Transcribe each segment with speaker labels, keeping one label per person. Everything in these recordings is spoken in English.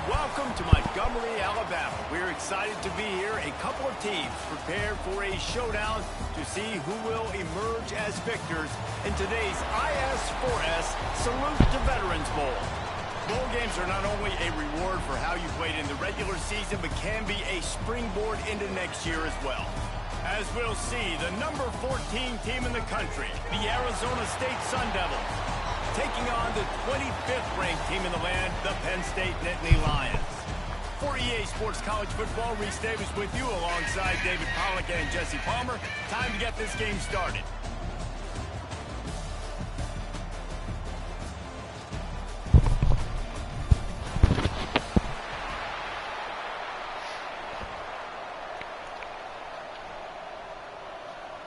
Speaker 1: welcome to Montgomery, Alabama. We're excited to be here. A couple of teams prepared for a showdown to see who will emerge as victors in today's IS4S Salute to Veterans Bowl. Bowl games are not only a reward for how you played in the regular season, but can be a springboard into next year as well. As we'll see, the number 14 team in the country, the Arizona State Sun Devils, taking on the 25th ranked team in the land, the Penn State Nittany Lions. For EA Sports College Football, Reese Davis with you alongside David Pollack and Jesse Palmer. Time to get this game started.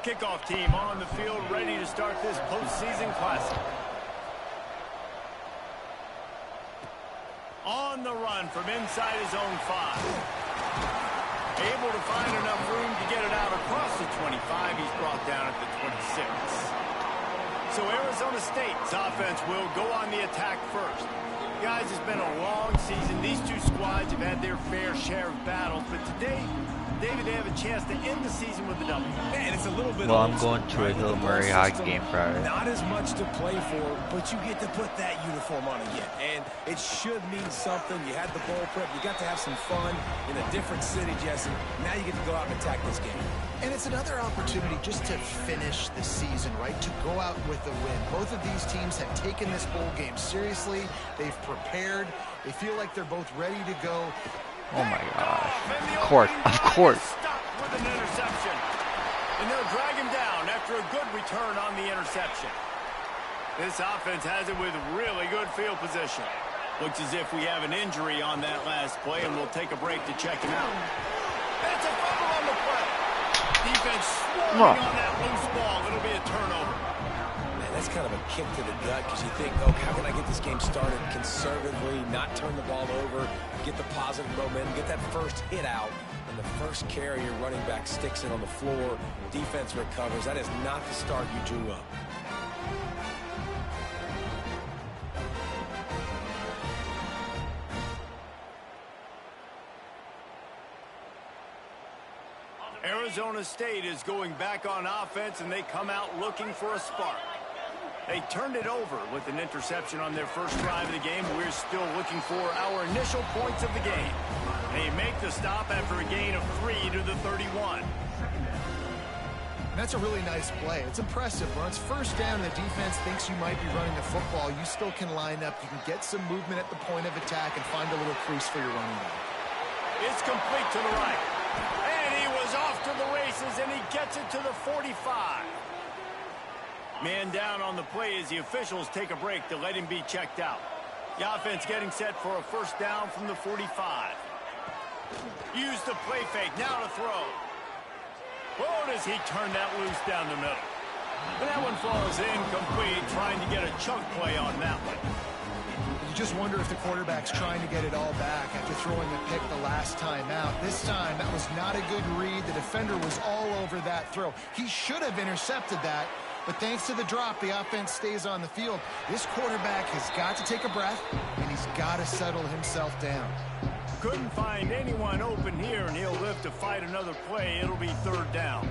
Speaker 1: Kickoff team on the field, ready to start this postseason classic. On the run from inside his own 5. Able to find enough room to get it out across the 25. He's brought down at the 26. So Arizona State's offense will go on the attack first. Guys, it's been a long season. These two squads have had their fair share of battles, but today, David, they have a chance to end the season with a W.
Speaker 2: Man, it's a little bit.
Speaker 3: Well, I'm going to a Hill Murray hockey game Friday.
Speaker 2: Not as much to play for, but you get to put that uniform on again, and it should mean something. You had the bowl prep, you got to have some fun in a different city, Jesse. Now you get to go out and attack this game.
Speaker 4: And it's another opportunity just to finish the season, right? To go out with a win. Both of these teams have taken this bowl game seriously. They've prepared. They feel like they're both ready to go.
Speaker 3: Oh my gosh. Of course.
Speaker 1: Stopped with an interception. And they'll drag him down after a good return on the interception. This offense has it with really good field position. Looks as if we have an injury on that last play, and we'll take a break to check him out. And it's a fumble on the play. Defense swarming on that loose ball. It'll be a turnover.
Speaker 2: Man, that's kind of a kick to the gut because you think, oh, how can I get this game started conservatively, not turn the ball over, get the positive momentum, get that first hit out, and the first carry, your running back sticks it on the floor, defense recovers. That is not the start you drew up.
Speaker 1: Arizona State is going back on offense, and they come out looking for a spark. They turned it over with an interception on their first drive of the game. We're still looking for our initial points of the game. They make the stop after a gain of 3 to the 31.
Speaker 4: And that's a really nice play. It's impressive. When it's first down and the defense thinks you might be running the football, you still can line up. You can get some movement at the point of attack and find a little crease for your running back.
Speaker 1: It's complete to the right. And he was off to the races, and he gets it to the 45. Man down on the play as the officials take a break to let him be checked out. The offense getting set for a first down from the 45. Use the play fake, now to throw. Oh, does he turn that loose down the middle. And that one falls incomplete, trying to get a chunk play on that one.
Speaker 4: You just wonder if the quarterback's trying to get it all back after throwing a pick the last time out. This time, that was not a good read. The defender was all over that throw. He should have intercepted that, but thanks to the drop, the offense stays on the field. This quarterback has got to take a breath, and he's got to settle himself down.
Speaker 1: Couldn't find anyone open here, and he'll live to fight another play. It'll be third down.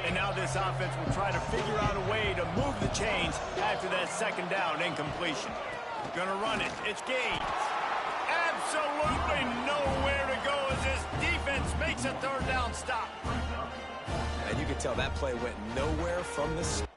Speaker 1: And now this offense will try to figure out a way to move the chains after that second down incompletion. Gonna run it. It's Gaines. Absolutely nowhere to go as this defense makes a third down stop.
Speaker 2: And you can tell that play went nowhere from the start.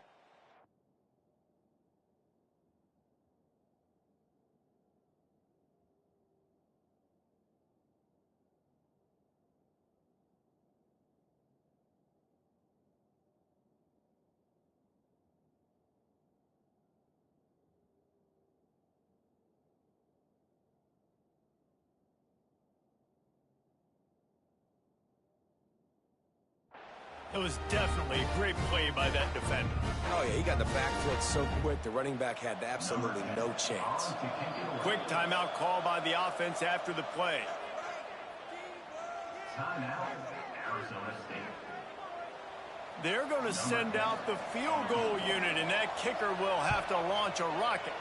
Speaker 1: It was definitely a great play by that defender.
Speaker 2: Oh, yeah, he got the back foot so quick, the running back had absolutely no chance.
Speaker 1: Quick timeout call by the offense after the play.
Speaker 5: Timeout, Arizona State.
Speaker 1: They're going to send out the field goal unit, and that kicker will have to launch a rocket.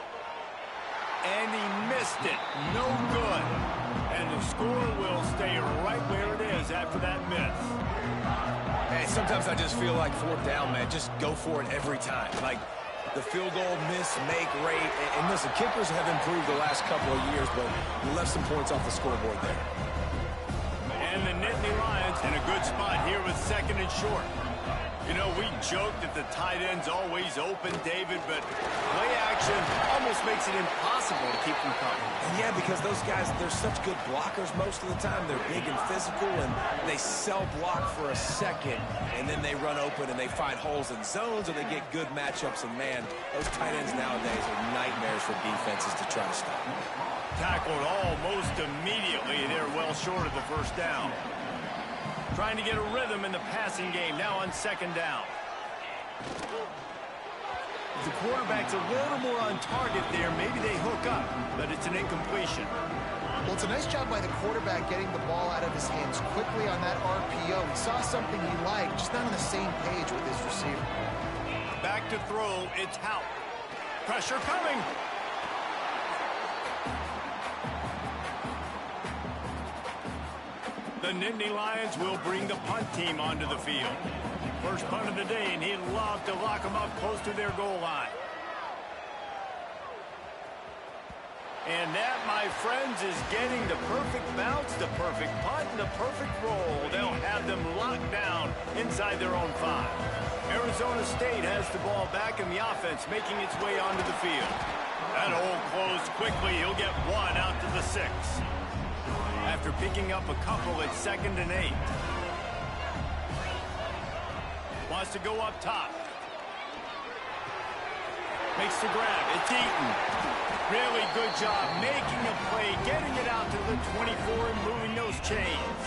Speaker 1: and he missed it. No good. And the score will stay right where it is after that miss.
Speaker 2: Hey, sometimes I just feel like fourth down, man. Just go for it every time. Like the field goal miss, make rate. And listen, kickers have improved the last couple of years, but you left some points off the scoreboard there.
Speaker 1: And the Nittany Lions in a good spot here with second and short. You know, we joke that the tight end's always open, David, but play action almost makes it impossible to keep them coming.
Speaker 2: And yeah, because those guys, they're such good blockers most of the time. They're big and physical, and they sell block for a second, and then they run open and they find holes in zones, or they get good matchups. And, man, those tight ends nowadays are nightmares for defenses to try to stop.
Speaker 1: Tackled almost immediately. They're well short of the first down. Trying to get a rhythm in the passing game now on second down. The quarterback's a little more on target there. Maybe they hook up, but it's an incompletion.
Speaker 4: Well, it's a nice job by the quarterback getting the ball out of his hands quickly on that RPO. He saw something he liked, just not on the same page with his receiver.
Speaker 1: Back to throw, it's Houck. Pressure coming. The Nittany Lions will bring the punt team onto the field. First punt of the day, and he'd love to lock them up close to their goal line. And that, my friends, is getting the perfect bounce, the perfect punt, and the perfect roll. They'll have them locked down inside their own 5. Arizona State has the ball back in the offense, making its way onto the field. That hole closed quickly. He'll get one out to the 6. After picking up a couple at 2nd and 8. Wants to go up top. Makes the grab. It's Eaton. Really good job making a play, getting it out to the 24 and moving those chains.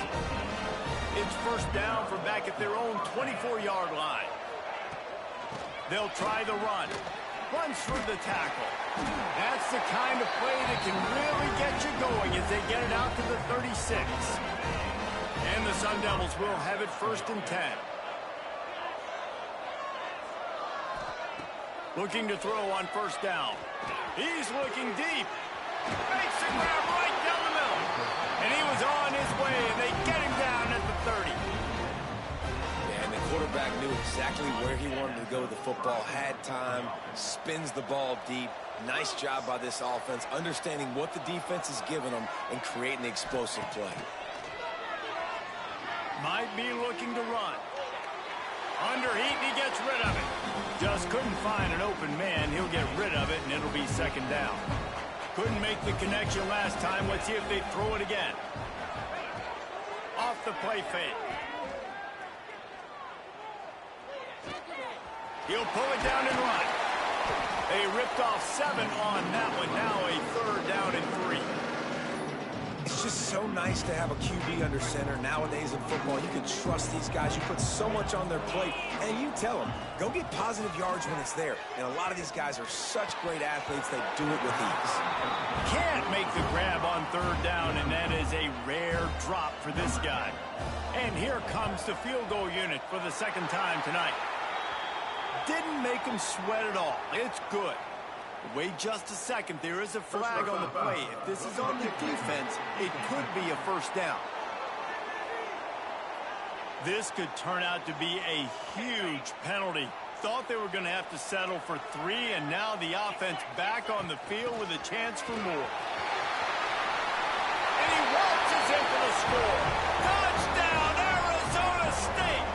Speaker 1: It's first down from back at their own 24-yard line. They'll try the run. Runs through the tackle. That's the kind of play that can really get you going as they get it out to the 36. And the Sun Devils will have it 1st and 10. Looking to throw on first down. He's looking deep. Makes the grab right down the middle. And he was on his way, and they get him down at the 30.
Speaker 2: And the quarterback knew exactly where he wanted to go with the football, had time, spins the ball deep. Nice job by this offense, understanding what the defense is giving them and creating the explosive play.
Speaker 1: Might be looking to run. Under heat, and he gets rid of it. Just couldn't find an open man. He'll get rid of it, and it'll be second down. Couldn't make the connection last time. Let's see if they throw it again. Off the play fake. He'll pull it down and run. They ripped off 7 on that one. Now a 3rd down and 3.
Speaker 2: It's just so nice to have a QB under center. Nowadays in football, you can trust these guys. You put so much on their plate, and you tell them, go get positive yards when it's there. And a lot of these guys are such great athletes, they do it with ease.
Speaker 1: Can't make the grab on 3rd down, and that is a rare drop for this guy. And here comes the field goal unit for the 2nd time tonight. Didn't make him sweat at all. It's good. Wait just a second. There is a flag on the play. If this is on the defense, it could be a first down. This could turn out to be a huge penalty. Thought they were going to have to settle for 3, and now the offense back on the field with a chance for more. And he waltzes in for the score. Touchdown, Arizona State!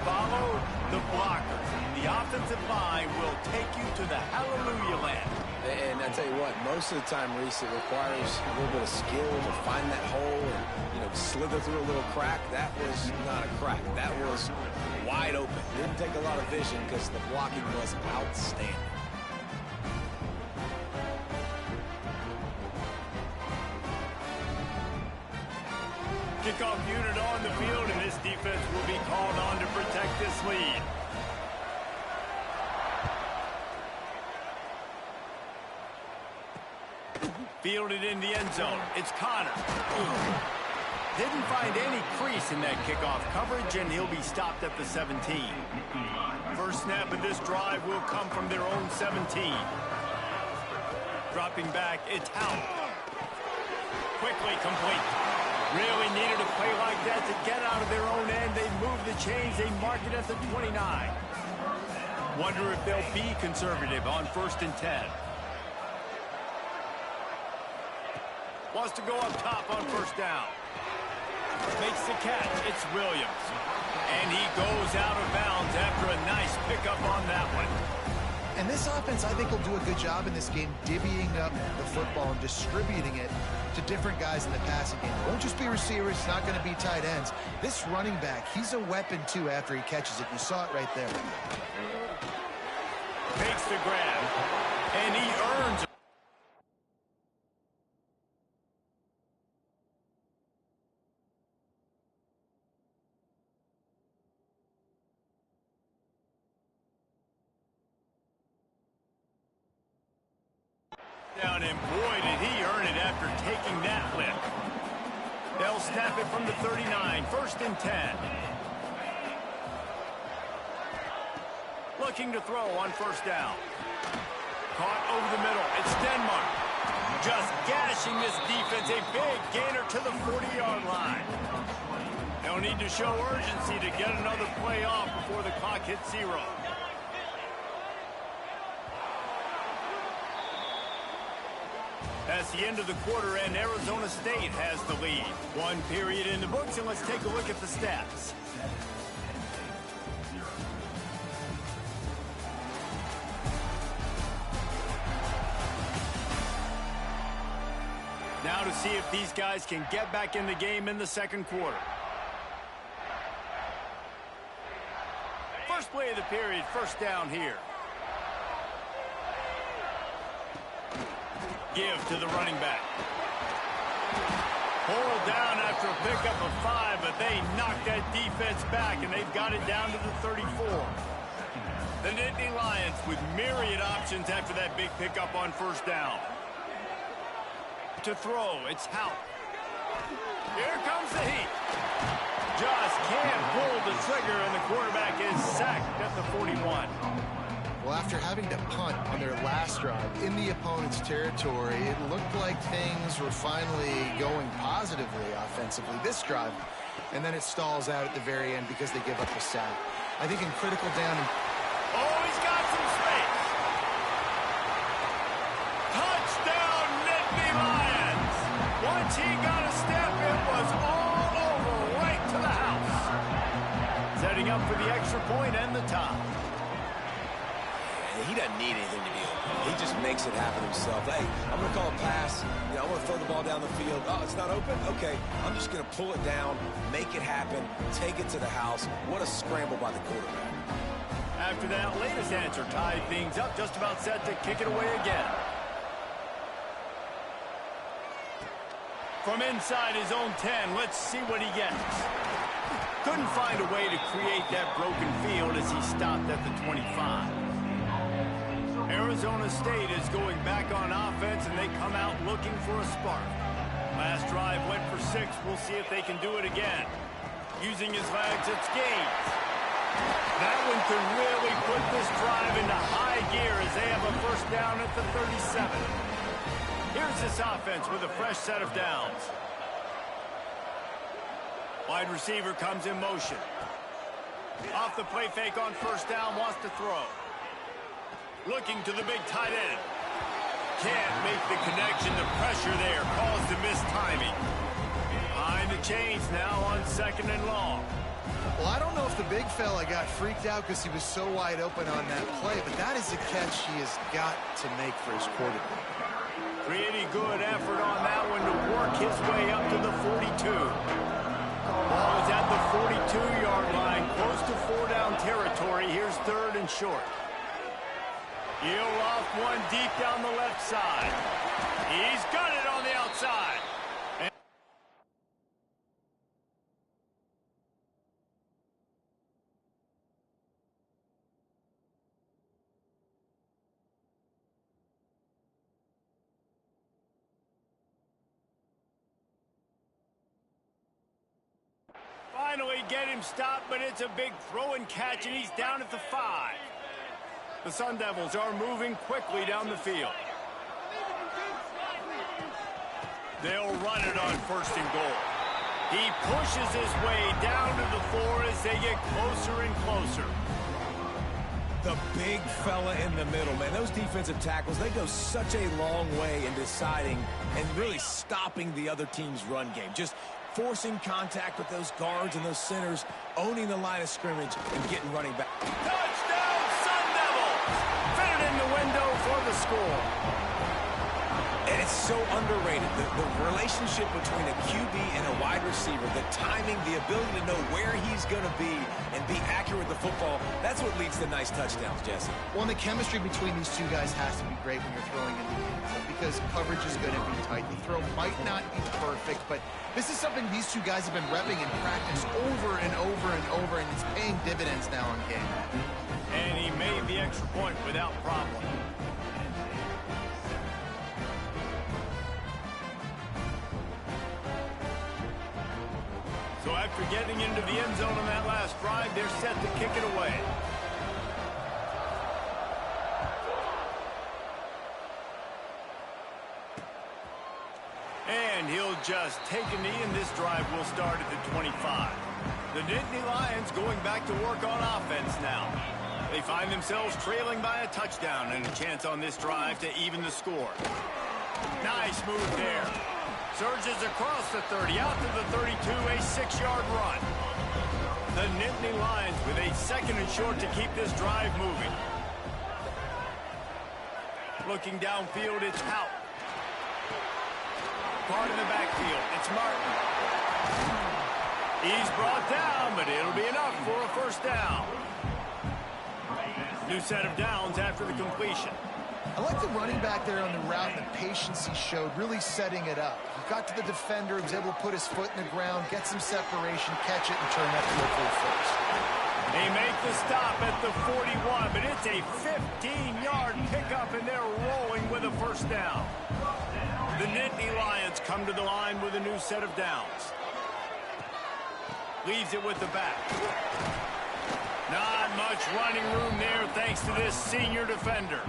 Speaker 1: Follow the blockers. The offensive line will take you to the hallelujah land.
Speaker 2: And I tell you what, most of the time, Reese, it requires a little bit of skill to find that hole and, slither through a little crack. That was not a crack. That was wide open. Didn't take a lot of vision because the blocking was outstanding.
Speaker 1: Kickoff unit on the field, and this defense will be called on to protect this lead. Fielded in the end zone. It's Connor. Didn't find any crease in that kickoff coverage, and he'll be stopped at the 17. First snap of this drive will come from their own 17. Dropping back, it's Howell. Quickly complete. Really needed a play like that to get out of their own end. They move the chains. They mark it at the 29. Wonder if they'll be conservative on 1st and 10. Wants to go up top on 1st down. Makes the catch. It's Williams. And he goes out of bounds after a nice pickup on that one.
Speaker 4: And this offense, I think, will do a good job in this game divvying up the football and distributing it to different guys in the passing game. It won't just be receivers. It's not going to be tight ends. This running back, he's a weapon, too, after he catches it. You saw it right there.
Speaker 1: Makes the grab. And he earns it. Down, and boy, did he earn it after taking that lick. They'll snap it from the 39, 1st and 10. Looking to throw on 1st down. Caught over the middle. It's Denmark. Just gashing this defense. A big gainer to the 40-yard line. They'll need to show urgency to get another play off before the clock hits 0. That's the end of the quarter, and Arizona State has the lead. 1 period in the books, and let's take a look at the stats. Now to see if these guys can get back in the game in the 2nd quarter. First play of the period, 1st down here. Give to the running back. Pulled down after a pickup of 5, but they knocked that defense back, and they've got it down to the 34. The Nittany Lions with myriad options after that big pickup on 1st down. To throw, it's Howell. Here comes the heat. Just can't pull the trigger, and the quarterback is sacked at the 41.
Speaker 4: Well, after having to punt on their last drive in the opponent's territory, it looked like things were finally going positively offensively this drive, and then it stalls out at the very end because they give up a sack. I think in critical down...
Speaker 1: Oh, he's got some space. Touchdown, Nittany Lions. Once he got a step, it was all over right to the house. Setting up for the extra point and the tie.
Speaker 2: He doesn't need anything to be open. He just makes it happen himself. Hey, I'm going to call a pass. I want to throw the ball down the field. Oh, it's not open? Okay. I'm just going to pull it down, make it happen, take it to the house. What a scramble by the quarterback.
Speaker 1: After that latest answer tied things up, just about set to kick it away again. From inside his own 10, let's see what he gets. Couldn't find a way to create that broken field as he stopped at the 25. Arizona State is going back on offense, and they come out looking for a spark. Last drive went for 6. We'll see if they can do it again. Using his legs, it's Gaines. That one could really put this drive into high gear as they have a 1st down at the 37. Here's this offense with a fresh set of downs. Wide receiver comes in motion. Off the play fake on 1st down, wants to throw. Looking to the big tight end. Can't make the connection. The pressure there caused the missed timing. Behind the chains now on 2nd and long.
Speaker 4: Well, I don't know if the big fella got freaked out because he was so wide open on that play, but that is a catch he has got to make for his quarterback.
Speaker 1: Pretty good effort on that one to work his way up to the 42. Ball is at the 42-yard line, close to 4-down territory. Here's 3rd and short. He'll off one deep down the left side. He's got it on the outside. Finally get him stopped, but it's a big throw and catch, and he's down at the 5. The Sun Devils are moving quickly down the field. They'll run it on 1st and goal. He pushes his way down to the floor as they get closer and closer.
Speaker 2: The big fella in the middle, man. Those defensive tackles, they go such a long way in deciding and really stopping the other team's run game. Just forcing contact with those guards and those centers, owning the line of scrimmage, and getting running back.
Speaker 1: Touchdown, Sun Devils! Fitted in the window for the score.
Speaker 2: And it's so underrated. The relationship between a QB and a wide receiver, the timing, the ability to know where he's going to be and be accurate with the football, that's what leads to nice touchdowns, Jesse.
Speaker 4: Well, and the chemistry between these two guys has to be great when you're throwing in the end zone because coverage is going to be tight. The throw might not be perfect, but this is something these two guys have been repping in practice over and over and over, and it's paying dividends now in game.
Speaker 1: And he made the extra point without problem. So after getting into the end zone on that last drive, they're set to kick it away. And he'll just take a knee, and this drive will start at the 25. The Nittany Lions going back to work on offense now. They find themselves trailing by a touchdown and a chance on this drive to even the score. Nice move there. Surges across the 30, out to the 32, a 6-yard run. The Nittany Lions with a 2nd and short to keep this drive moving. Looking downfield, it's Hout. Part in the backfield, it's Martin. He's brought down, but it'll be enough for a 1st down. New set of downs after the completion.
Speaker 4: I like the running back there on the route and the patience he showed, really setting it up. He got to the defender, was able to put his foot in the ground, get some separation, catch it, and turn that field for a 1st.
Speaker 1: They make the stop at the 41, but it's a 15-yard pickup, and they're rolling with a 1st down. The Nittany Lions come to the line with a new set of downs. Leaves it with the back. Not much running room there thanks to this senior defender.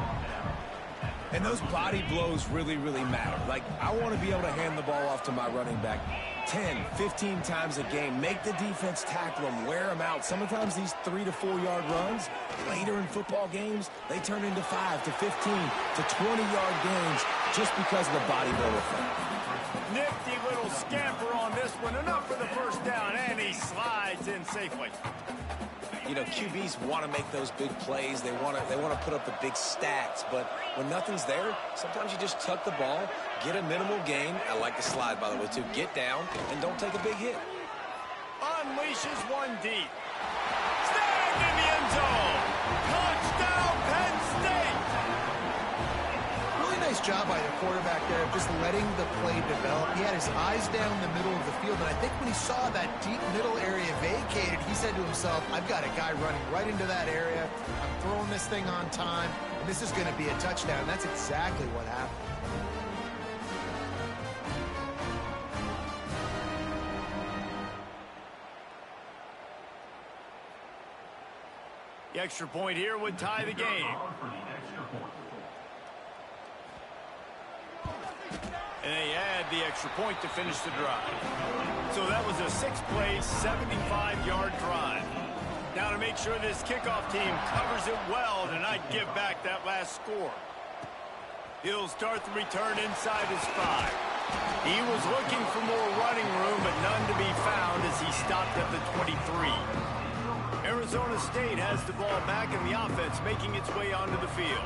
Speaker 2: And those body blows really, really matter. Like, I want to be able to hand the ball off to my running back 10, 15 times a game. Make the defense tackle them, wear them out. Sometimes these 3 to 4 yard runs, later in football games, they turn into 5 to 15 to 20-yard gains just because of the body blow effect.
Speaker 1: Nifty little scamper on this one. Enough for the 1st down, and he slides in safely.
Speaker 2: You know, QBs want to make those big plays. They want to put up the big stats. But when nothing's there, sometimes you just tuck the ball, get a minimal gain. I like the slide, by the way, too. Get down and don't take a big hit.
Speaker 1: Unleashes one deep. Snagged in the end zone. Touchdown, Penn State.
Speaker 4: Really nice job by the quarterback there of just letting the play develop. He had his eyes down the middle of the field, and I think when he saw that deep middle area vacated, he said to himself, I've got a guy running right into that area. I'm throwing this thing on time, and this is going to be a touchdown. That's exactly what happened.
Speaker 1: The extra point here would tie the game. And they add the extra point to finish the drive. So that was a 6-play, 75-yard drive. Now to make sure this kickoff team covers it well to not give back that last score. He'll start the return inside his 5. He was looking for more running room, but none to be found as he stopped at the 23. Arizona State has the ball back and the offense making its way onto the field.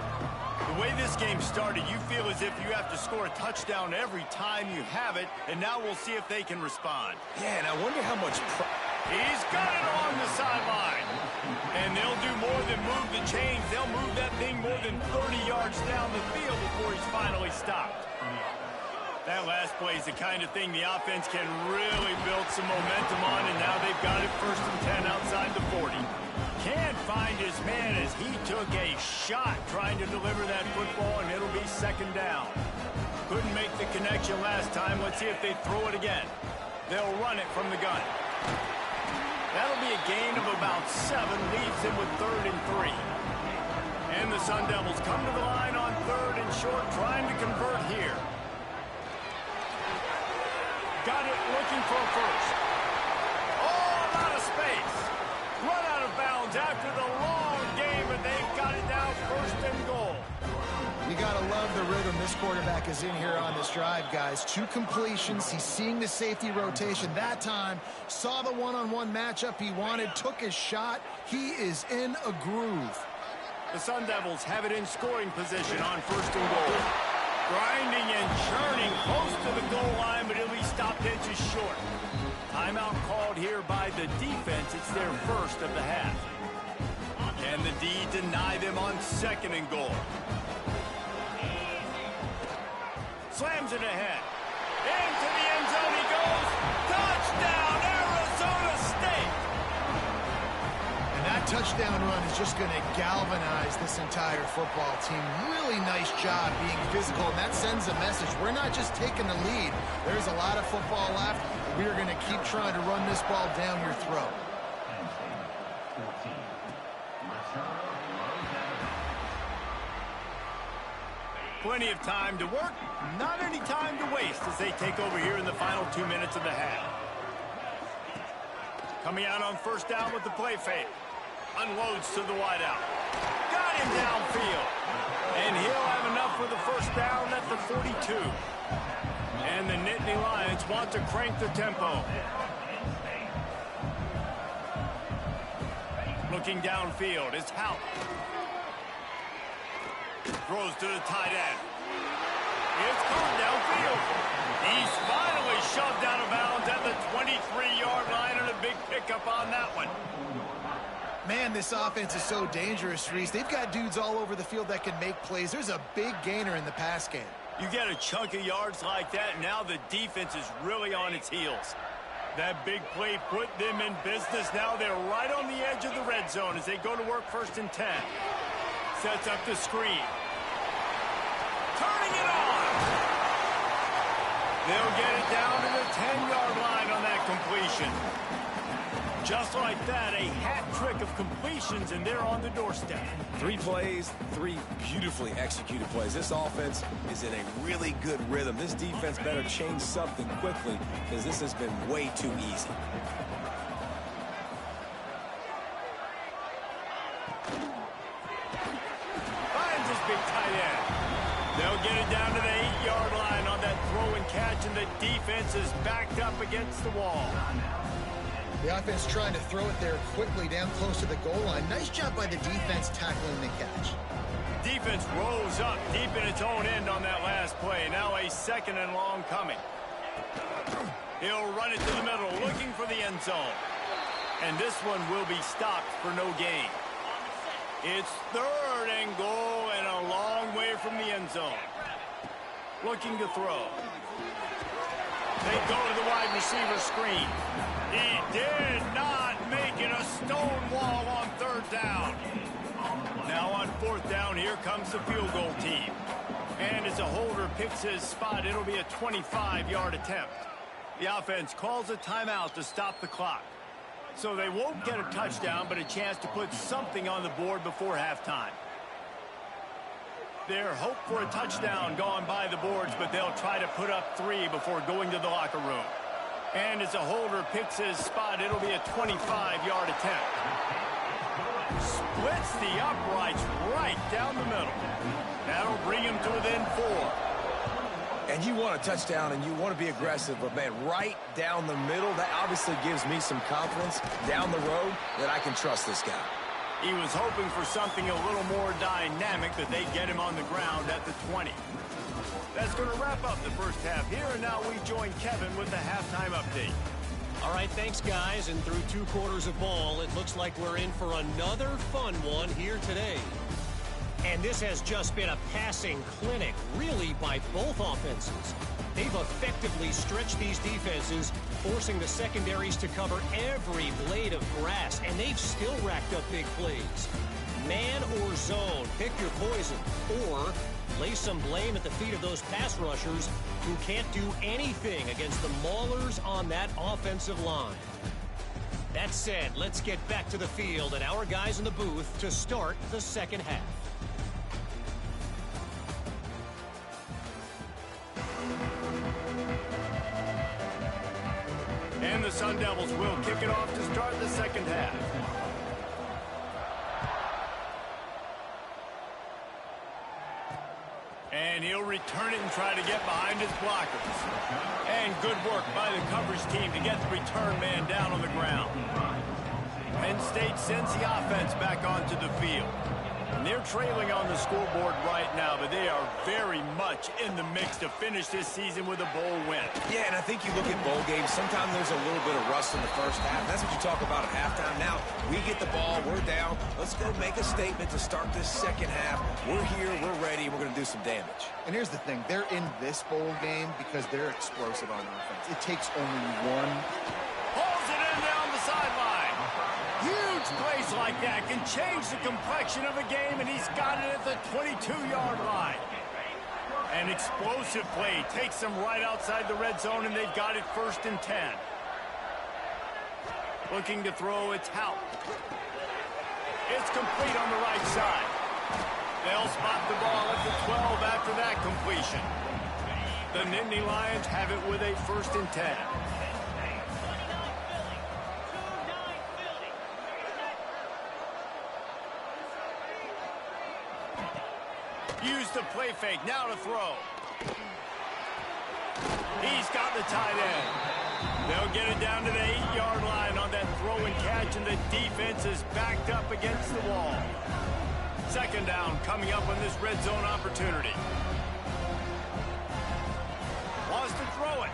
Speaker 1: The way this game started, you feel as if you have to score a touchdown every time you have it, and now we'll see if they can respond.
Speaker 2: Yeah, and I wonder how much...
Speaker 1: He's got it along the sideline. And they'll do more than move the chains. They'll move that thing more than 30 yards down the field before he's finally stopped. That last play is the kind of thing the offense can really build some momentum on, and now they've got it 1st and 10 outside the 40. Can't find his man as he took a shot trying to deliver that football, and it'll be 2nd down. Couldn't make the connection last time. Let's see if they throw it again. They'll run it from the gun. That'll be a gain of about 7, leaves him with 3rd and 3. And the Sun Devils come to the line on 3rd and short, trying to convert here. got it looking for a first. Oh, out of space. Run out of bounds after the long game, but they've got it now first and goal.
Speaker 4: You got to love the rhythm this quarterback is in here on this drive, guys. 2 completions. He's seeing the safety rotation. That time, saw the one-on-one matchup he wanted, took his shot. He is in a groove.
Speaker 1: The Sun Devils have it in scoring position on first and goal. Grinding and churning close to the goal line, but he'll be stopped inches short. Timeout called here by the defense. It's their first of the half. Can the D deny them on second and goal? Slams it ahead. Into the end zone he goes. Touchdown, Arizona State!
Speaker 4: And that touchdown run is just going to galvanize this entire football team. Really nice job being physical, and that sends a message. We're not just taking the lead. There's a lot of football left. We are going to keep trying to run this ball down your throat.
Speaker 1: Plenty of time to work, not any time to waste as they take over here in the final 2 minutes of the half. Coming out on first down with the play fake. Unloads to the wideout. Got him downfield. And he'll have enough for the first down at the 42. And the Nittany Lions want to crank the tempo. Looking downfield, it's Houck. Throws to the tight end. It's caught downfield. He's finally shoved out of bounds at the 23-yard line, and a big pickup on that one.
Speaker 4: Man, this offense is so dangerous, Reese. They've got dudes all over the field that can make plays. There's a big gainer in the pass game.
Speaker 1: You get a chunk of yards like that, now the defense is really on its heels. That big play put them in business. Now they're right on the edge of the red zone as they go to work first and 10. Sets up the screen. Turning it on. They'll get it down to the 10-yard line on that completion. Just like that, a hat trick of completions, and they're on the doorstep.
Speaker 2: 3 plays, 3 beautifully executed plays. This offense is in a really good rhythm. This defense better change something quickly because this has been way too easy.
Speaker 1: Finds his big tight end. They'll get it down to the 8-yard line on that throw and catch, and the defense is backed up against the wall.
Speaker 4: The offense trying to throw it there quickly down close to the goal line. Nice job by the defense tackling the catch.
Speaker 1: Defense rose up deep in its own end on that last play. Now a second and long coming. He'll run it to the middle, looking for the end zone. And this one will be stopped for no gain. It's third and goal and a long way from the end zone. Looking to throw. They go to the wide receiver screen. He did not make it a stone wall on third down. Now on fourth down, here comes the field goal team. And as a holder picks his spot, it'll be a 25-yard attempt. The offense calls a timeout to stop the clock. So they won't get a touchdown, but a chance to put something on the board before halftime. Their hope for a touchdown gone by the boards, but they'll try to put up 3 before going to the locker room. And as a holder picks his spot, it'll be a 25-yard attempt. Splits the uprights right down the middle. That'll bring him to within 4.
Speaker 2: And you want a touchdown and you want to be aggressive, but man, right down the middle, that obviously gives me some confidence down the road that I can trust this guy.
Speaker 1: He was hoping for something a little more dynamic, but they get him on the ground at the 20. That's going to wrap up the first half here, and now we join Kevin with the halftime update.
Speaker 6: All right, thanks, guys. And through 2 quarters of ball, it looks like we're in for another fun one here today. And this has just been a passing clinic, really, by both offenses. They've effectively stretched these defenses, forcing the secondaries to cover every blade of grass, and they've still racked up big plays. Man or zone, pick your poison, or lay some blame at the feet of those pass rushers who can't do anything against the maulers on that offensive line. That said, let's get back to the field and our guys in the booth to start the second half.
Speaker 1: And the Sun Devils will kick it off to start the second half. And he'll return it and try to get behind his blockers. And good work by the coverage team to get the return man down on the ground. Penn State sends the offense back onto the field. And they're trailing on the scoreboard right now, but they are very much in the mix to finish this season with a bowl win.
Speaker 2: Yeah, and I think you look at bowl games, sometimes there's a little bit of rust in the first half. That's what you talk about at halftime. Now, we get the ball, we're down. Let's go make a statement to start this second half. We're here, we're ready, and we're going to do some damage.
Speaker 4: And here's the thing. They're in this bowl game because they're explosive on offense. It takes only one.
Speaker 1: Pulls it in down the sideline. Huge plays like that can change the complexion of a game, and he's got it at the 22-yard line. An explosive play takes them right outside the red zone, and they've got it 1st and 10. Looking to throw, it's Hout. It's complete on the right side. They'll spot the ball at the 12 after that completion. The Nittany Lions have it with a 1st and 10. Use the play fake, now to throw. He's got the tight end. They'll get it down to the 8-yard line on that throw and catch, and the defense is backed up against the wall. 2nd down coming up on this red zone opportunity. Wants to throw it.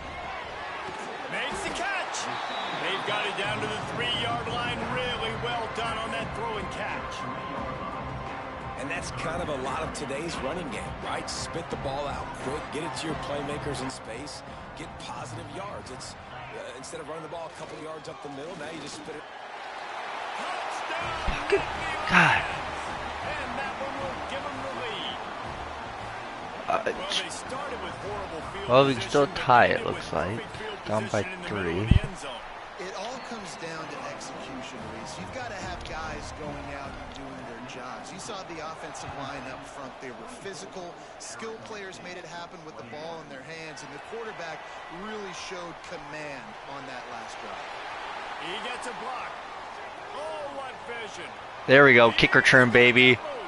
Speaker 1: Makes the catch. They've got it down to the 3-yard line. Really well done on that throw and catch.
Speaker 2: And that's kind of a lot of today's running game, right? Spit the ball out quick, get it to your playmakers in space, get positive yards. It's instead of running the ball a couple yards up the middle, now you just spit it.
Speaker 3: Good God.
Speaker 1: And that one will give them the lead. Well, they started with horrible field
Speaker 3: Well, we can still
Speaker 1: position, but
Speaker 3: tie,
Speaker 1: ended
Speaker 3: it looks
Speaker 1: with
Speaker 3: like.
Speaker 1: perfect field
Speaker 3: Down by
Speaker 1: position in the middle of
Speaker 3: 3.
Speaker 1: the end zone.
Speaker 4: It all comes down to execution, Reese. You've got to have guys going out and doing their jobs. You saw the offensive line up front. They were physical. Skilled players made it happen with the ball in their hands, and the quarterback really showed command on that last drive.
Speaker 1: He gets a block. Oh, what vision.
Speaker 3: There we go. Kick return, baby.
Speaker 1: They won't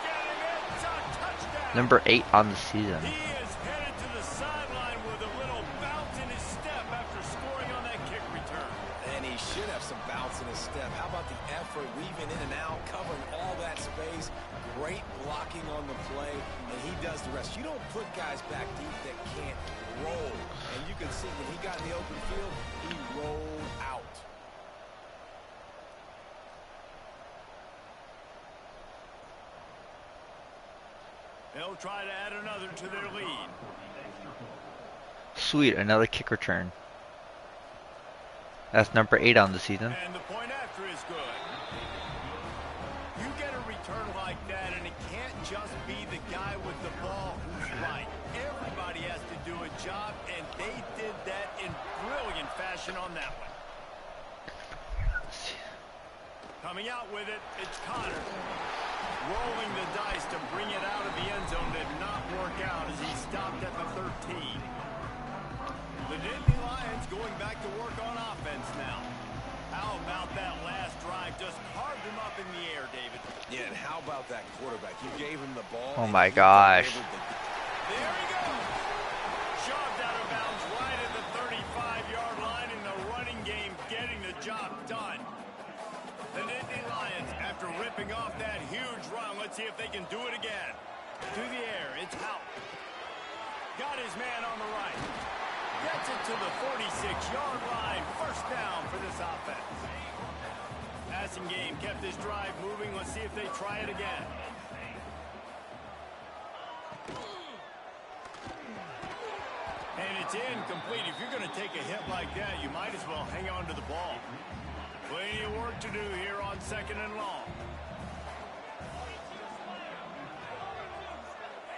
Speaker 1: get him. It's a touchdown.
Speaker 3: Number 8 on the season.
Speaker 1: He is headed to the sideline with a little bounce in his step after scoring on that kick return.
Speaker 2: And he should have some bounce in his step. How about the effort, weaving in and out, covering all that space. Great blocking on the play, and he does the rest. You don't put guys back deep that can't roll. And you can see when he got in the open field, he rolled out.
Speaker 1: They'll try to add another to their lead.
Speaker 3: Sweet, another kick return. That's number 8 on the season.
Speaker 1: And the point after is good. You get a return like that, and it can't just be the guy with the ball who's right. Everybody has to do a job, and they did that in brilliant fashion on that one. Coming out with it, it's Connor. Rolling the dice to bring it out of the end zone did not work out as he stopped at the 13. The Nittany Lions going back to work on offense now. How about that last drive? Just carved him up in the air, David.
Speaker 2: Yeah, and how about that quarterback? You gave him the ball.
Speaker 3: Oh my gosh.
Speaker 1: There he goes. Shoved out of bounds right at the 35-yard line in the running game, getting the job done. The Nittany Lions, after ripping off that huge run, let's see if they can do it again. To the air, it's Hout. Got his man on the right. Gets it to the 46-yard line. 1st down for this offense. Passing game kept this drive moving. Let's see if they try it again. And it's incomplete. If you're going to take a hit like that, you might as well hang on to the ball. Plenty of work to do here on 2nd and long.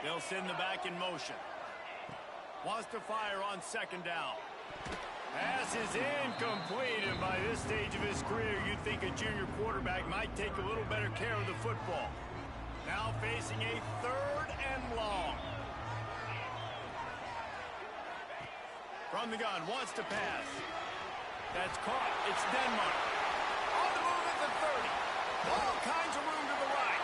Speaker 1: They'll send the back in motion. Wants to fire on 2nd down. Pass is incomplete, and by this stage of his career, you'd think a junior quarterback might take a little better care of the football. Now facing a 3rd and long. From the gun, wants to pass. That's caught. It's Denmark. On the move at the 30. All kinds of room to the right.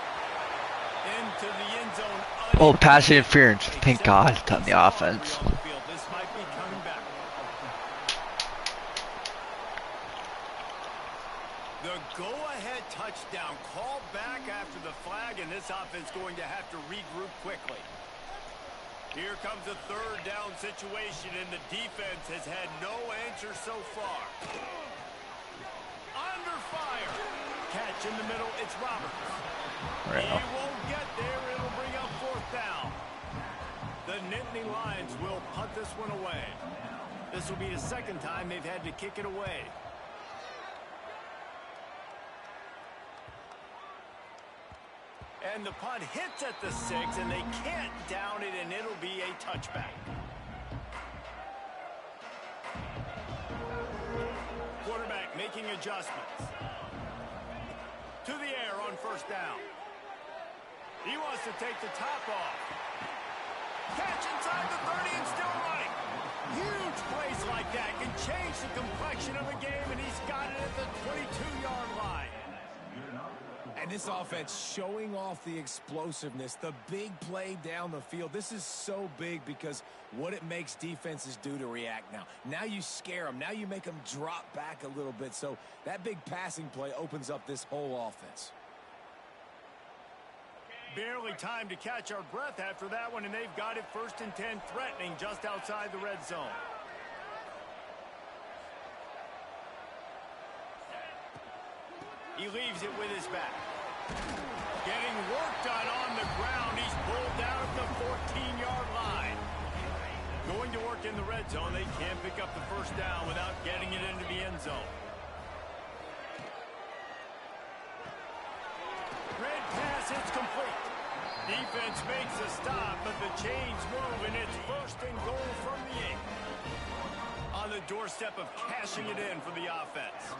Speaker 1: Into the end zone.
Speaker 3: Oh, pass interference. Thank God on the offense.
Speaker 1: This might be coming back. The go-ahead touchdown called back after the flag, and this offense going to have to regroup quickly. Here comes a third down situation, and the defense has had no answer so far. Under fire. Catch in the middle. It's Roberts.
Speaker 3: Right.
Speaker 1: He won't get there. It'll bring up fourth down. The Nittany Lions will punt this one away. This will be the second time they've had to kick it away. And the punt hits at the 6, and they can't down it, and it'll be a touchback. Quarterback making adjustments. To the air on first down. He wants to take the top off. Catch inside the 30 and still running. Huge plays like that can change the complexion of a game, and he's got it at the 22-yard line.
Speaker 2: And this offense showing off the explosiveness, the big play down the field. This is so big because what it makes defenses do to react now. Now you scare them. Now you make them drop back a little bit. So that big passing play opens up this whole offense.
Speaker 1: Barely time to catch our breath after that one, and they've got it 1st and 10, threatening just outside the red zone. He leaves it with his back. Getting work done on the ground. He's pulled down at the 14-yard line. Going to work in the red zone. They can't pick up the first down without getting it into the end zone. Red pass, it's complete. Defense makes a stop, but the chains move, and it's 1st and goal from the 8. On the doorstep of cashing it in for the offense.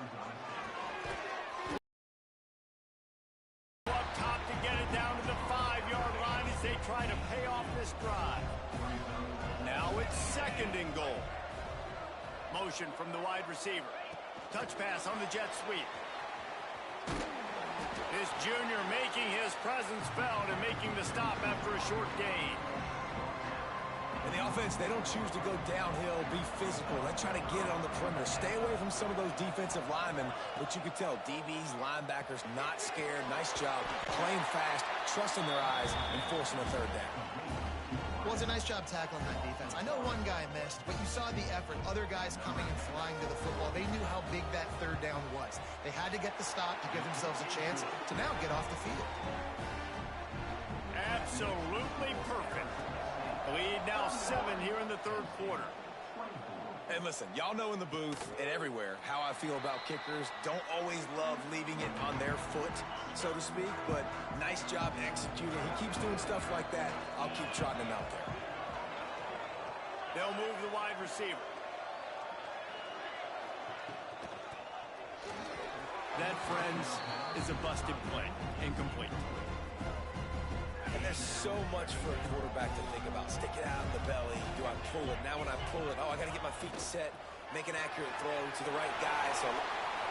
Speaker 1: Try to pay off this drive. Now it's 2nd and goal. Motion from the wide receiver. Touch pass on the jet sweep. This junior making his presence felt and making the stop after a short gain.
Speaker 2: And the offense, they don't choose to go downhill, be physical. They try to get it on the perimeter. Stay away from some of those defensive linemen, but you could tell DBs, linebackers, not scared. Nice job playing fast, trusting their eyes, and forcing a third down.
Speaker 4: Well, it's a nice job tackling that defense. I know one guy missed, but you saw the effort. Other guys coming and flying to the football. They knew how big that third down was. They had to get the stop to give themselves a chance to now get off the field.
Speaker 1: Absolutely perfect. Lead now 7 here in the 3rd quarter.
Speaker 2: And listen, y'all know in the booth and everywhere how I feel about kickers. Don't always love leaving it on their foot, so to speak, but nice job executing. He keeps doing stuff like that. I'll keep trotting him out there.
Speaker 1: They'll move the wide receiver. That, friends, is a busted play. Incomplete.
Speaker 2: And there's so much for a quarterback to think about. Stick it out in the belly. Do I pull it? Now when I pull it, I got to get my feet set, make an accurate throw to the right guy. So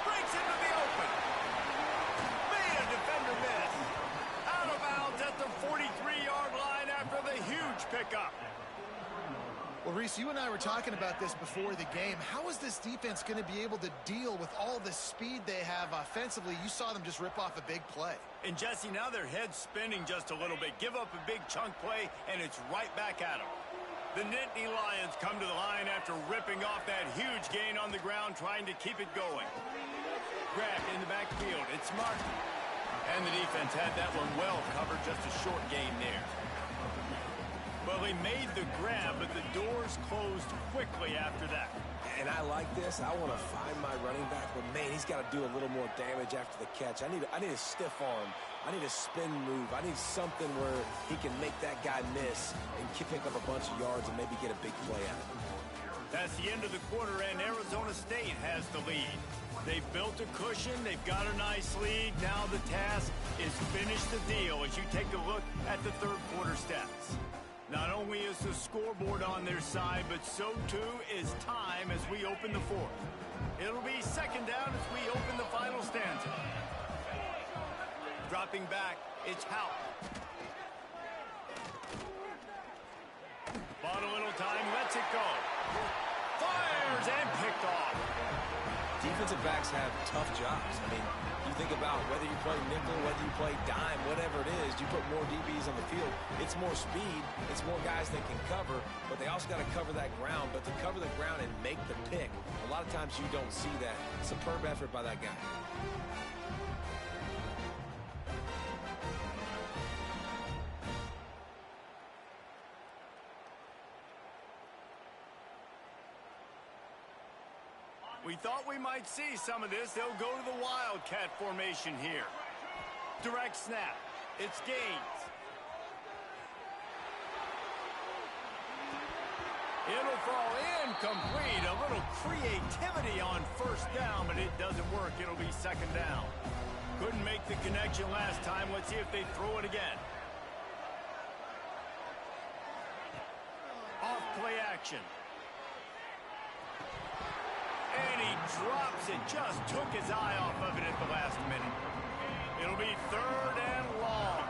Speaker 1: breaks into the open. Made a defender miss. Out of bounds at the 43-yard line after the huge pickup.
Speaker 4: Well, Reese, you and I were talking about this before the game. How is this defense going to be able to deal with all the speed they have offensively? You saw them just rip off a big play.
Speaker 1: And, Jesse, now their head's spinning just a little bit. Give up a big chunk play, and it's right back at them. The Nittany Lions come to the line after ripping off that huge gain on the ground, trying to keep it going. Grab in the backfield. It's Martin. And the defense had that one well covered, just a short gain there. Well, he made the grab, but the doors closed quickly after that.
Speaker 2: And I like this. I want to find my running back, but, man, he's got to do a little more damage after the catch. I need a stiff arm. I need a spin move. I need something where he can make that guy miss and pick up a bunch of yards and maybe get a big play out of it.
Speaker 1: That's the end of the quarter, and Arizona State has the lead. They've built a cushion. They've got a nice lead. Now the task is finish the deal as you take a look at the 3rd quarter stats. Not only is the scoreboard on their side, but so too is time as we open the fourth. It'll be second down as we open the final stanza. Dropping back, it's Houck. Bought a little time, lets it go. Fires and picked off.
Speaker 2: Defensive backs have tough jobs. I mean, you think about whether you play nickel, whether you play dime, whatever it is, you put more DBs on the field. It's more speed. It's more guys that can cover, but they also got to cover that ground. But to cover the ground and make the pick, a lot of times you don't see that. Superb effort by that guy.
Speaker 1: We thought we might see some of this. They'll go to the Wildcat formation here. Direct snap. It's Gaines. It'll fall incomplete. A little creativity on first down, but it doesn't work. It'll be second down. Couldn't make the connection last time. Let's see if they throw it again. Off play action. And he drops it. Just took his eye off of it at the last minute. It'll be third and long.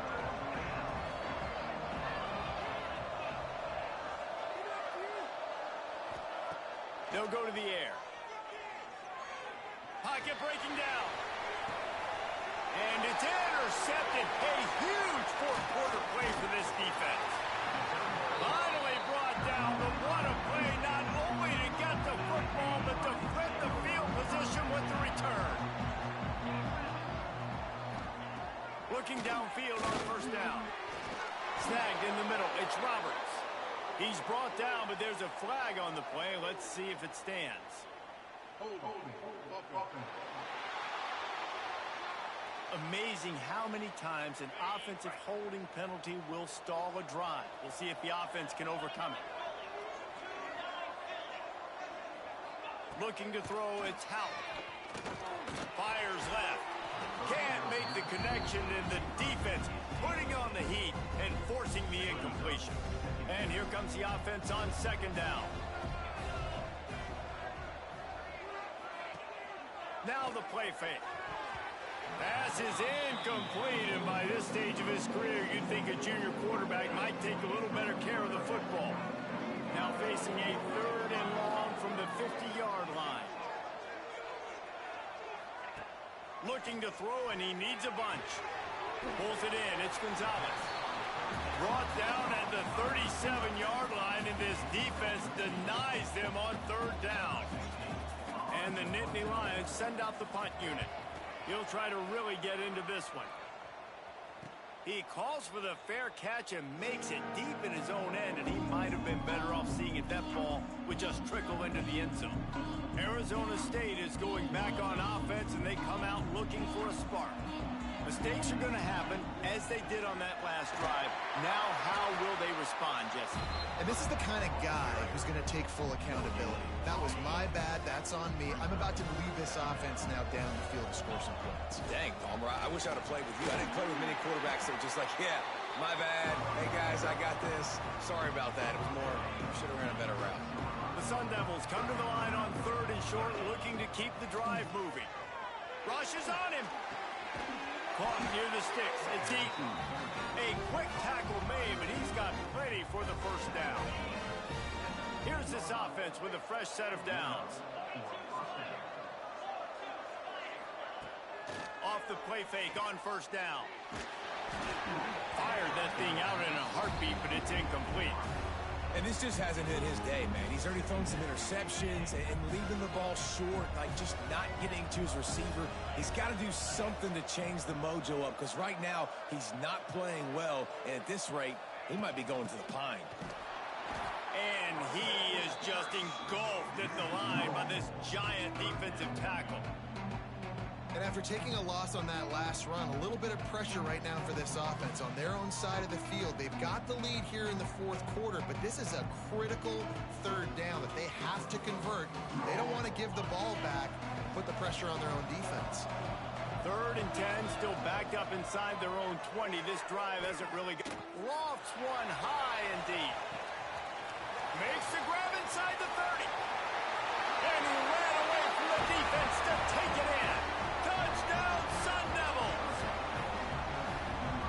Speaker 1: They'll go to the air. Pocket breaking down. And it's intercepted. A huge fourth-quarter play for this defense. Finally brought down. The what a play, not only to get the football, but to flip the field position with the return. Looking downfield on first down. Snagged in the middle. It's Roberts. He's brought down, but there's a flag on the play. Let's see if it stands. Amazing how many times an offensive holding penalty will stall a drive. We'll see if the offense can overcome it. Looking to throw, it's Houck. Fires left. Can't make the connection, and the defense putting on the heat and forcing the incompletion. And here comes the offense on second down. Now the play fake. Pass is incomplete, and by this stage of his career, you'd think a junior quarterback might take a little better care of the football. Now facing a third and long from the 50-yard line. Looking to throw, and he needs a bunch. Pulls it in. It's Gonzalez. Brought down at the 37-yard line, and this defense denies them on third down. And the Nittany Lions send out the punt unit. He'll try to really get into this one. He calls for the fair catch and makes it deep in his own end, and he might have been better off seeing if that ball would just trickle into the end zone. Arizona State is going back on offense, and they come out looking for a spark. Mistakes are going to happen, as they did on that last drive. Now, how will they respond, Jesse?
Speaker 4: And this is the kind of guy who's going to take full accountability. That was my bad. That's on me. I'm about to lead this offense now down the field to score some points.
Speaker 2: Dang, Palmer, I wish I would have played with you. I didn't play with many quarterbacks that were just like, yeah, my bad. Hey, guys, I got this. Sorry about that. It was more, should have ran a better route.
Speaker 1: The Sun Devils come to the line on third and short, looking to keep the drive moving. Rush is on him. Caught near the sticks. It's Eaton. A quick tackle made, but he's got plenty for the first down. Here's this offense with a fresh set of downs. Off the play fake on first down. Fired that thing out in a heartbeat, but it's incomplete.
Speaker 2: And this just hasn't hit his day, man. He's already thrown some interceptions and leaving the ball short, like just not getting to his receiver. He's got to do something to change the mojo up, because right now he's not playing well, and at this rate, he might be going to the pine.
Speaker 1: And he is just engulfed at the line by this giant defensive tackle.
Speaker 4: And after taking a loss on that last run, a little bit of pressure right now for this offense on their own side of the field. They've got the lead here in the fourth quarter, but this is a critical third down that they have to convert. They don't want to give the ball back, put the pressure on their own defense.
Speaker 1: Third and 10, still backed up inside their own 20. This drive hasn't really got... lofts one high and deep. Makes the grab inside the 30. And he ran away from the defense to take it in. Touchdown, Sun Devils!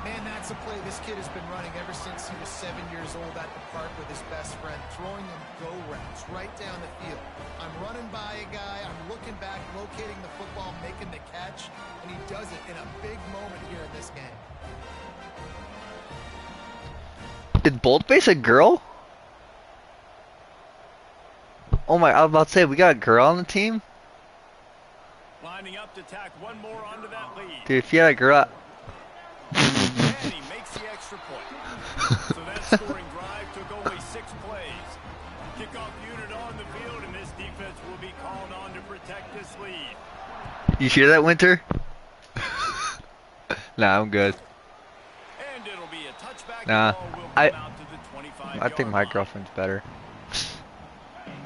Speaker 4: Man, that's a play this kid has been running ever since he was 7 years old at the park with his best friend, throwing him go routes right down the field. I'm running by a guy, I'm looking back, locating the football, making the catch, and he does it in a big moment here in this game.
Speaker 3: Is Boldface a girl? Oh my, I was about to say, we got a girl on the team?
Speaker 1: Lining up to tack one more onto that lead.
Speaker 3: Dude, if you had a girl...
Speaker 1: And he makes the extra point. So that scoring drive took only 6 plays. Kickoff unit on the field, and this defense will be called on to protect this lead.
Speaker 3: You hear that, Winter? Nah, I'm good.
Speaker 1: And it'll be a touchback.
Speaker 3: Nah,
Speaker 1: Ball will come out to the 25-yard
Speaker 3: I think my
Speaker 1: line.
Speaker 3: girlfriend's better.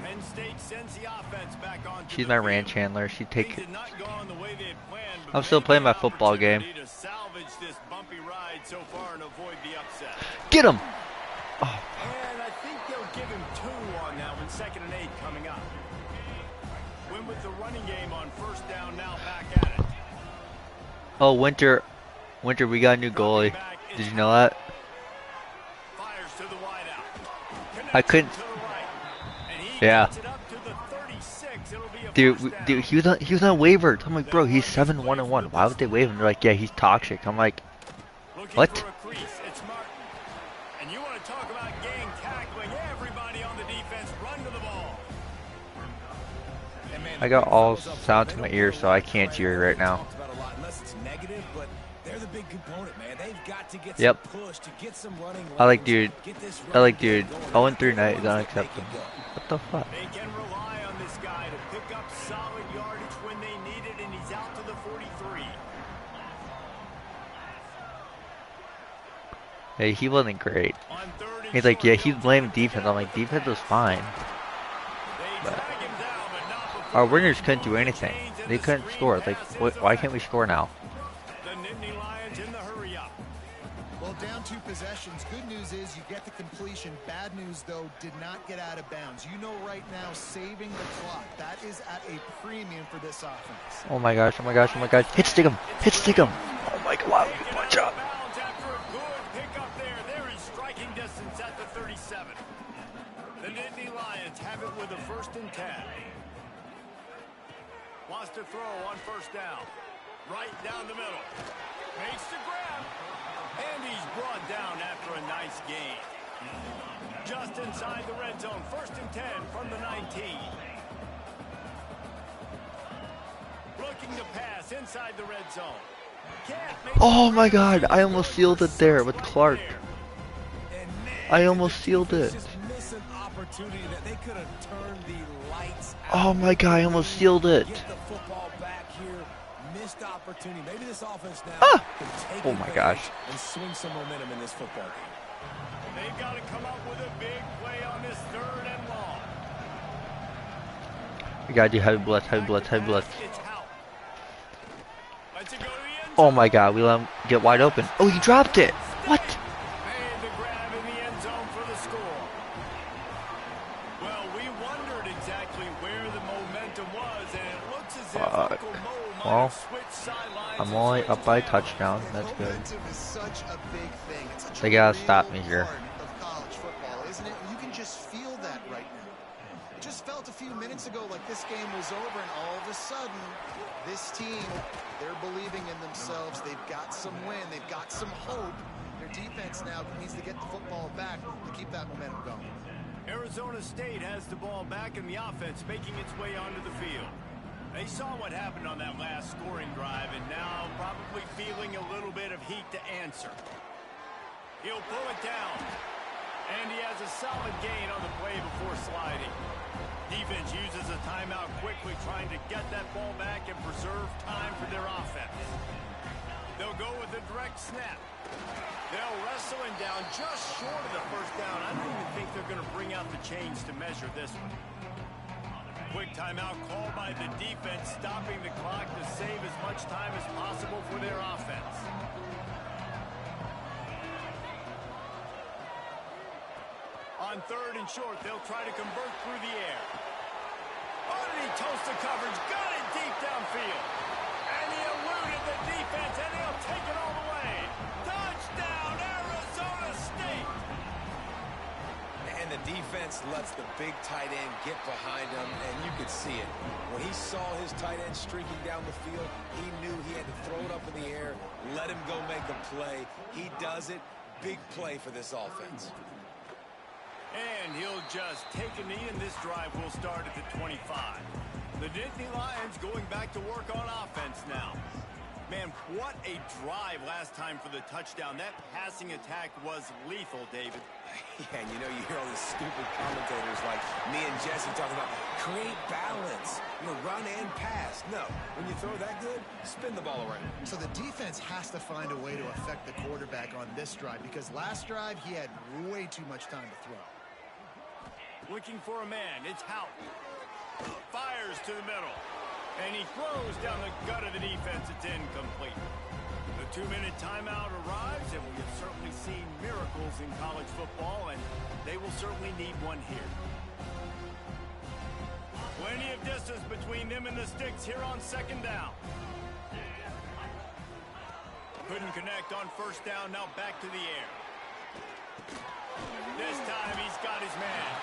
Speaker 1: Penn State sends the offense back on.
Speaker 3: She's my ranch handler. She'd take...
Speaker 1: Did not go on the way they had planned, but
Speaker 3: I'm still
Speaker 1: maybe
Speaker 3: playing my
Speaker 1: an
Speaker 3: football game.
Speaker 1: opportunity to salvage this bumpy ride so far and avoid the upset.
Speaker 3: Get him!
Speaker 1: And I think they'll give him 2 on that one. 2nd and 8 coming up. Win with the running game on 1st down, now back at it.
Speaker 3: Oh, Winter, we got a new goalie. Did you know that?
Speaker 1: Fires to the wide out.
Speaker 3: I couldn't...
Speaker 1: To the right. And he
Speaker 3: Yeah.
Speaker 1: gets it up to the 36. It'll be a
Speaker 3: Dude,
Speaker 1: first down.
Speaker 3: dude, he was on waived. I'm like, bro, he's 7-1-1. Why would they waive him? They're like, yeah, he's toxic. I'm like,
Speaker 1: Looking
Speaker 3: what?
Speaker 1: for a crease. It's Martin. And you want to talk about gang tackling. Everybody on the defense run to the ball.
Speaker 4: And man,
Speaker 3: I got all sound to my ears, so I can't hear you right now.
Speaker 2: Talked about a lot, unless it's negative, but they're the big component, man. They've got to get
Speaker 3: Yep.
Speaker 2: some push to get some running.
Speaker 3: I like,
Speaker 2: lanes,
Speaker 3: dude.
Speaker 2: get this
Speaker 3: I like,
Speaker 2: running
Speaker 3: dude.
Speaker 2: game going.
Speaker 3: 0-3 night is
Speaker 2: Make it
Speaker 3: unacceptable.
Speaker 2: go.
Speaker 3: What the fuck?
Speaker 1: They can rely on this guy to pick up solid yardage when they need it, and he's out to the 43.
Speaker 3: Hey, he wasn't great.
Speaker 1: On 3rd and
Speaker 3: He's like, yeah,
Speaker 1: short,
Speaker 3: he's
Speaker 1: they'll
Speaker 3: blaming
Speaker 1: take the
Speaker 3: defense. I'm like, defense was fine.
Speaker 1: They
Speaker 3: But
Speaker 1: drag him down, but not before
Speaker 3: our
Speaker 1: the
Speaker 3: winners couldn't do
Speaker 1: ball
Speaker 3: anything.
Speaker 1: change and
Speaker 3: They
Speaker 1: the
Speaker 3: couldn't
Speaker 1: screen
Speaker 3: score. Like,
Speaker 1: pass
Speaker 3: why
Speaker 1: ends
Speaker 3: can't
Speaker 1: away.
Speaker 3: we score now?
Speaker 1: The Nittany Lions in the hurry up.
Speaker 4: well, down 2 possessions. Good news is you get the completion. Bad news, though, did not get out of bounds. You know right now, saving the clock, that is at a premium for this offense.
Speaker 3: Oh my gosh, oh my gosh, oh my gosh. Hit stick him! Hit stick him! Oh my god,
Speaker 1: Taken
Speaker 3: watch
Speaker 1: out
Speaker 3: out!
Speaker 1: of bounds after a good pickup there. They're in striking distance at the 37. The Nittany Lions have it with a 1st and 10. Wants to throw on 1st down. Right down the middle. Makes the grab. And he's brought down after a nice gain. Just inside the red zone. 1st and 10 from the 19. Looking to pass inside the red zone.
Speaker 3: Oh my god, I almost sealed it there with Clark.
Speaker 2: And man,
Speaker 3: I almost sealed it.
Speaker 2: just miss an opportunity that they could have turned the lights out.
Speaker 3: Oh my god, I almost sealed it.
Speaker 2: Get the football back here. Missed opportunity. Maybe this offense now
Speaker 3: Ah!
Speaker 2: can take
Speaker 3: Oh my
Speaker 2: advantage
Speaker 3: gosh.
Speaker 2: and swing some momentum in this football game.
Speaker 1: They've got to come up with a big play on this 3rd and long.
Speaker 3: We gotta do heavy blitz, heavy blitz, heavy blitz.
Speaker 1: It's out. Lets it go to the end
Speaker 3: Oh
Speaker 1: zone.
Speaker 3: my god, we let him get wide open. Oh, he dropped it! What?
Speaker 1: Made the grab in the end zone for the score. Well, we wondered exactly where the momentum was, and it looks as if Uncle Mo might
Speaker 3: well,
Speaker 1: have switched sidelines.
Speaker 3: I'm
Speaker 1: and
Speaker 3: only
Speaker 1: switched
Speaker 3: up by a
Speaker 1: down.
Speaker 3: touchdown. That's good.
Speaker 4: Momentum is such a big thing. It's such
Speaker 3: They
Speaker 4: a
Speaker 3: gotta
Speaker 4: real
Speaker 3: stop me here.
Speaker 4: part of college football, isn't it? You can just feel that right now. It just felt a few minutes ago like this game was over, and all of a sudden, this team, they're believing in themselves. They've got some win. They've got some hope. Their defense now needs to get the football back to keep that momentum going.
Speaker 1: Arizona State has the ball back in the offense, making its way onto the field. They saw what happened on that last scoring drive, and now probably feeling a little bit of heat to answer. He'll pull it down, and he has a solid gain on the play before sliding. Defense uses a timeout quickly, trying to get that ball back and preserve time for their offense. They'll go with a direct snap. They'll wrestle him down just short of the 1st down. I don't even think they're going to bring out the chains to measure this one. Quick timeout called by the defense, stopping the clock to save as much time as possible for their offense. On 3rd and short, they'll try to convert through the air. Underneath toast the coverage, got it deep downfield. And he eluded the defense, and he'll take it all the way. Touchdown, Arizona State!
Speaker 2: And the defense lets the big tight end get behind him, and you could see it. When he saw his tight end streaking down the field, he knew he had to throw it up in the air, let him go make a play. He does it. Big play for this offense.
Speaker 1: And he'll just take a knee, and this drive will start at the 25. The Nittany Lions going back to work on offense now. Man, what a drive last time for the touchdown. That passing attack was lethal, David.
Speaker 2: Yeah, and you know, you hear all these stupid commentators like me and Jesse talking about create balance, run and pass. No, when you throw that good, spin the ball around.
Speaker 4: So the defense has to find a way to affect the quarterback on this drive, because last drive he had way too much time to throw.
Speaker 1: Looking for a man, it's Houck. Fires to the middle. And he throws down the gut of the defense. It's incomplete. The 2-minute timeout arrives, and we have certainly seen miracles in college football, and they will certainly need one here. Plenty of distance between them and the sticks here on 2nd down. Couldn't connect on 1st down, now back to the air. This time he's got his man.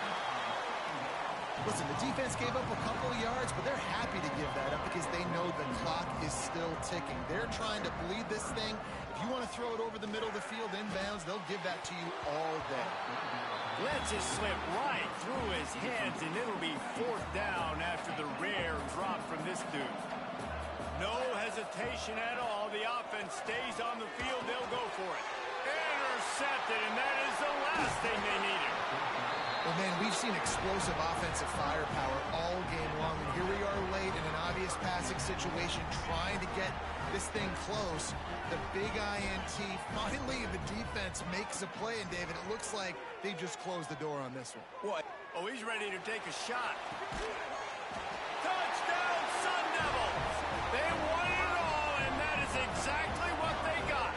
Speaker 4: Listen, the defense gave up a couple of yards, but they're happy to give that up because they know the clock is still ticking. They're trying to bleed this thing. If you want to throw it over the middle of the field inbounds, they'll give that to you all day.
Speaker 1: Lets it slip right through his hands, and it'll be 4th down after the rare drop from this dude. No hesitation at all. The offense stays on the field. They'll go for it. Intercepted, and that is the last thing they needed.
Speaker 4: Well, man, we've seen explosive offensive firepower all game long, and here we are late in an obvious passing situation trying to get this thing close. The big INT, finally the defense makes a play, and David, it looks like they just closed the door on this one.
Speaker 1: What? Oh, he's ready to take a shot. Touchdown, Sun Devils! They won it all, and that is exactly what they got.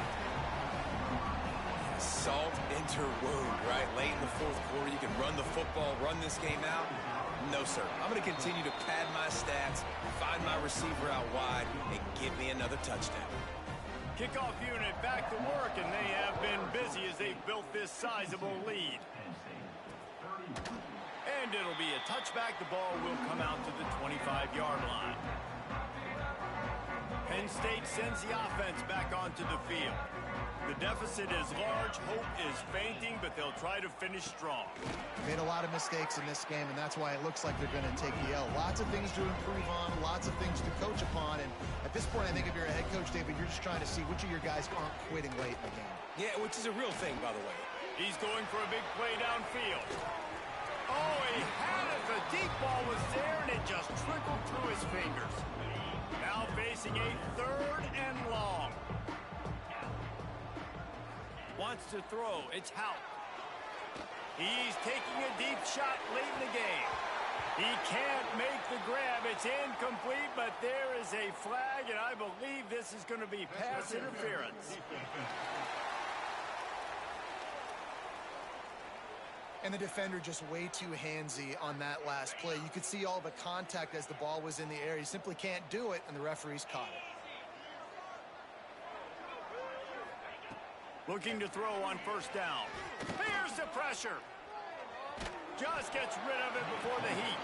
Speaker 2: Salt into wound, right? Late in the 4th quarter, you can run the football, run this game out. No, sir. I'm going to continue to pad my stats, find my receiver out wide, and give me another touchdown.
Speaker 1: Kickoff unit back to work, and they have been busy as they've built this sizable lead. And it'll be a touchback. The ball will come out to the 25-yard line. Penn State sends the offense back onto the field. The deficit is large. Hope is fainting, but they'll try to finish strong.
Speaker 4: Made a lot of mistakes in this game, and that's why it looks like they're going to take the L. Lots of things to improve on, lots of things to coach upon, and at this point, I think if you're a head coach, David, you're just trying to see which of your guys aren't quitting late in the game.
Speaker 2: Yeah, which is a real thing, by the way.
Speaker 1: He's going for a big play downfield. Oh, he had it. The deep ball was there, and it just trickled through his fingers. Now facing a 3rd and long. Wants to throw. It's Houck. He's taking a deep shot late in the game. He can't make the grab. It's incomplete, but there is a flag, and I believe this is going to be pass interference.
Speaker 4: And the defender just way too handsy on that last play. You could see all the contact as the ball was in the air. He simply can't do it, and the referee's caught it.
Speaker 1: Looking to throw on 1st down. Here's the pressure. Just gets rid of it before the heat.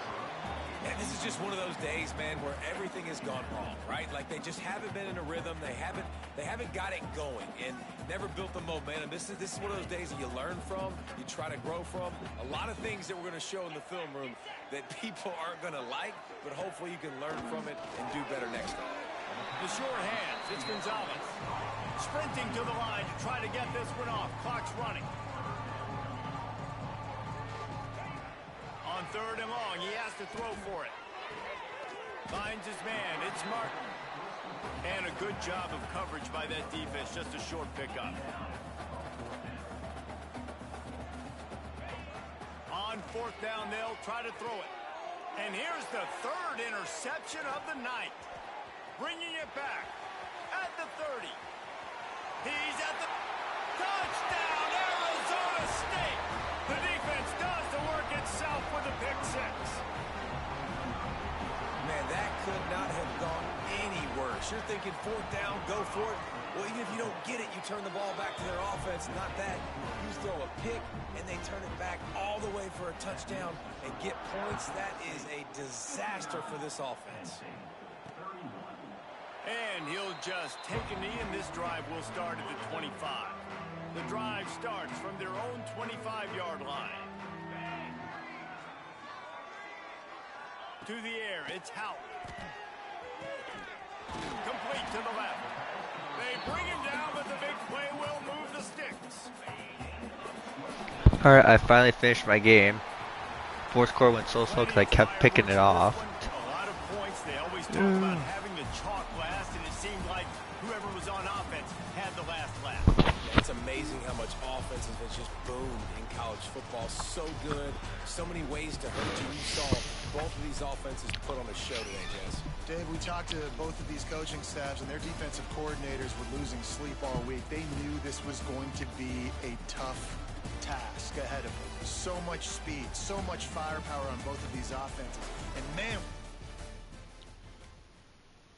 Speaker 2: And this is just one of those days, man, where everything has gone wrong, right? Like they just haven't been in a rhythm. They haven't got it going and never built the momentum. This is one of those days that you learn from, you try to grow from. A lot of things that we're going to show in the film room that people aren't going to like, but hopefully you can learn from it and do better next time.
Speaker 1: The sure hands. It's Gonzalez. Sprinting to the line to try to get this one off. Clock's running. On 3rd and long, he has to throw for it. Finds his man. It's Martin. And a good job of coverage by that defense. Just a short pickup. On 4th down, they'll try to throw it. And here's the 3rd interception of the night. Bringing it back at the 30. He's at the touchdown, Arizona State. The defense does the work itself with a pick six.
Speaker 2: Man, that could not have gone any worse. You're thinking fourth down, go for it. Well, even if you don't get it, you turn the ball back to their offense. Not that. You throw a pick, and they turn it back all the way for a touchdown and get points. That is a disaster for this offense.
Speaker 1: And he'll just take a knee, and this drive will start at the 25. The drive starts from their own 25-yard line. To the air, it's Houck. Complete to the left. They bring him down, but the big play will move the sticks.
Speaker 3: Alright, I finally finished my game. Fourth quarter went so slow because I kept picking it off.
Speaker 1: A lot of points. They always talk about having the chalk last, and it seemed like whoever was on offense had the last laugh.
Speaker 2: It's amazing how much offense has just boomed in college football. So good. So many ways to hurt you. You saw both of these offenses put on a show today, Jess.
Speaker 4: Dave, we talked to both of these coaching staffs, and their defensive coordinators were losing sleep all week. They knew this was going to be a tough task ahead of them. So much speed, so much firepower on both of these offenses. And man,